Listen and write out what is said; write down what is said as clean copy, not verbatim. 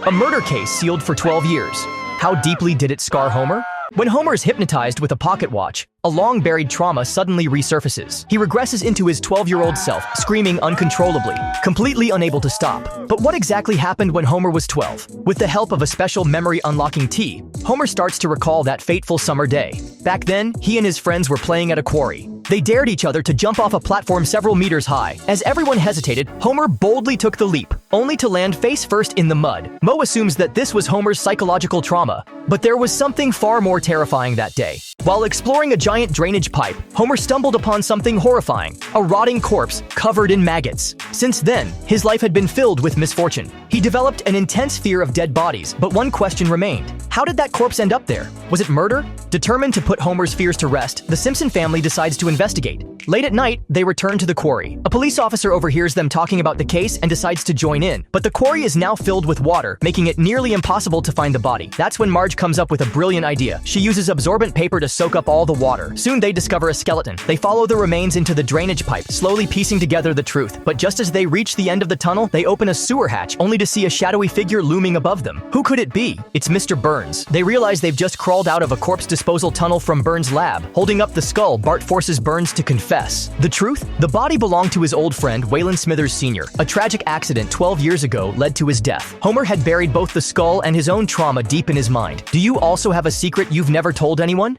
A murder case sealed for 12 years. How deeply did it scar Homer? When Homer is hypnotized with a pocket watch, a long-buried trauma suddenly resurfaces. He regresses into his 12-year-old self, screaming uncontrollably, completely unable to stop. But what exactly happened when Homer was 12? With the help of a special memory-unlocking tea, Homer starts to recall that fateful summer day. Back then, he and his friends were playing at a quarry. They dared each other to jump off a platform several meters high. As everyone hesitated, Homer boldly took the leap, only to land face first in the mud. Moe assumes that this was Homer's psychological trauma, but there was something far more terrifying that day. While exploring a giant drainage pipe, Homer stumbled upon something horrifying, a rotting corpse covered in maggots. Since then, his life had been filled with misfortune. He developed an intense fear of dead bodies, but one question remained. How did that corpse end up there? Was it murder? Determined to put Homer's fears to rest, the Simpson family decides to investigate. Late at night, they return to the quarry. A police officer overhears them talking about the case and decides to join in, but the quarry is now filled with water, making it nearly impossible to find the body. That's when Marge comes up with a brilliant idea. She uses absorbent paper to soak up all the water. Soon they discover a skeleton. They follow the remains into the drainage pipe, slowly piecing together the truth. But just as they reach the end of the tunnel, they open a sewer hatch, only to see a shadowy figure looming above them. Who could it be? It's Mr. Burns. They realize they've just crawled out of a corpse disposal tunnel from Burns' lab. Holding up the skull, Bart forces Burns to confess. The truth? The body belonged to his old friend, Waylon Smithers Sr. A tragic accident 12 years ago led to his death. Homer had buried both the skull and his own trauma deep in his mind. Do you also have a secret you've never told anyone?